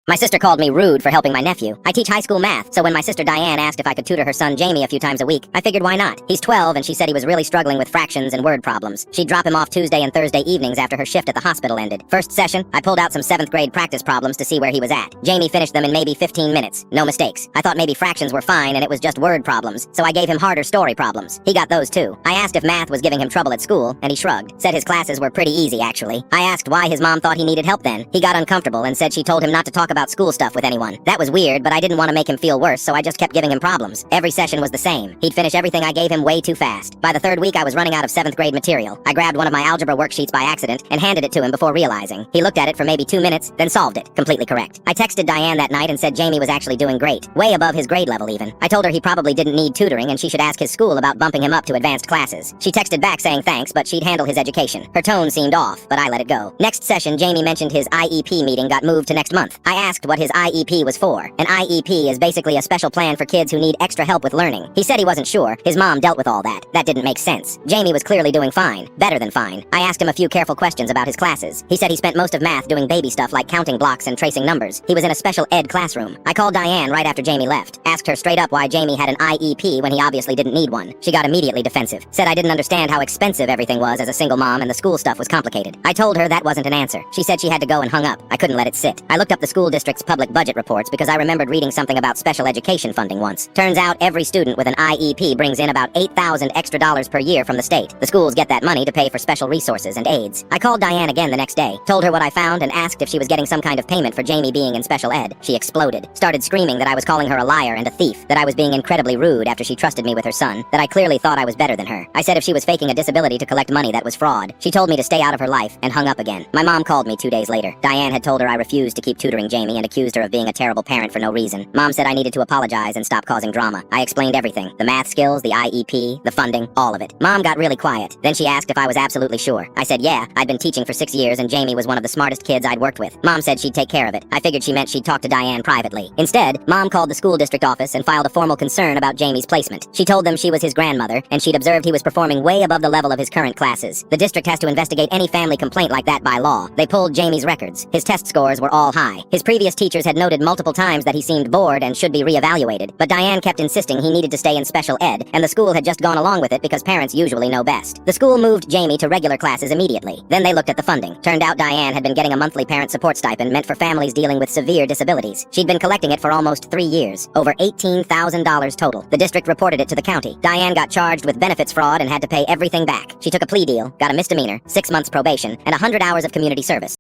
My sister called me rude for helping my nephew. I teach high school math, so when my sister Diane asked if I could tutor her son Jamie a few times a week, I figured why not. He's 12 and she said he was really struggling with fractions and word problems. She'd drop him off Tuesday and Thursday evenings after her shift at the hospital ended. First session, I pulled out some 7th grade practice problems to see where he was at. Jamie finished them in maybe 15 minutes. No mistakes. I thought maybe fractions were fine and it was just word problems, so I gave him harder story problems. He got those too. I asked if math was giving him trouble at school, and he shrugged. Said his classes were pretty easy actually. I asked why his mom thought he needed help then. He got uncomfortable and said she told him not to talk about school stuff with anyone. That was weird, but I didn't want to make him feel worse, so I just kept giving him problems. Every session was the same. He'd finish everything I gave him way too fast. By the 3rd week, I was running out of 7th grade material. I grabbed one of my algebra worksheets by accident and handed it to him before realizing. He looked at it for maybe 2 minutes, then solved it. Completely correct. I texted Diane that night and said Jamie was actually doing great. Way above his grade level even. I told her he probably didn't need tutoring and she should ask his school about bumping him up to advanced classes. She texted back saying thanks, but she'd handle his education. Her tone seemed off, but I let it go. Next session, Jamie mentioned his IEP meeting got moved to next month. I asked what his IEP was for. An IEP is basically a special plan for kids who need extra help with learning. He said he wasn't sure. His mom dealt with all that. That didn't make sense. Jamie was clearly doing fine. Better than fine. I asked him a few careful questions about his classes. He said he spent most of math doing baby stuff like counting blocks and tracing numbers. He was in a special ed classroom. I called Diane right after Jamie left. Asked her straight up why Jamie had an IEP when he obviously didn't need one. She got immediately defensive. Said I didn't understand how expensive everything was as a single mom and the school stuff was complicated. I told her that wasn't an answer. She said she had to go and hung up. I couldn't let it sit. I looked up the school district's public budget reports because I remembered reading something about special education funding once. Turns out every student with an IEP brings in about $8,000 extra per year from the state. The schools get that money to pay for special resources and aids. I called Diane again the next day, told her what I found and asked if she was getting some kind of payment for Jamie being in special ed. She exploded. Started screaming that I was calling her a liar and a thief, that I was being incredibly rude after she trusted me with her son, that I clearly thought I was better than her. I said if she was faking a disability to collect money, that was fraud. She told me to stay out of her life and hung up again. My mom called me 2 days later. Diane had told her I refused to keep tutoring Jamie and accused her of being a terrible parent for no reason. Mom said I needed to apologize and stop causing drama. I explained everything. The math skills, the IEP, the funding, all of it. Mom got really quiet. Then she asked if I was absolutely sure. I said yeah, I'd been teaching for 6 years and Jamie was one of the smartest kids I'd worked with. Mom said she'd take care of it. I figured she meant she'd talk to Diane privately. Instead, Mom called the school district office and filed a formal concern about Jamie's placement. She told them she was his grandmother and she'd observed he was performing way above the level of his current classes. The district has to investigate any family complaint like that by law. They pulled Jamie's records. His test scores were all high. His previous teachers had noted multiple times that he seemed bored and should be reevaluated, but Diane kept insisting he needed to stay in special ed, and the school had just gone along with it because parents usually know best. The school moved Jamie to regular classes immediately. Then they looked at the funding. Turned out Diane had been getting a monthly parent support stipend meant for families dealing with severe disabilities. She'd been collecting it for almost 3 years. Over $18,000 total. The district reported it to the county. Diane got charged with benefits fraud and had to pay everything back. She took a plea deal, got a misdemeanor, 6 months probation, and 100 hours of community service.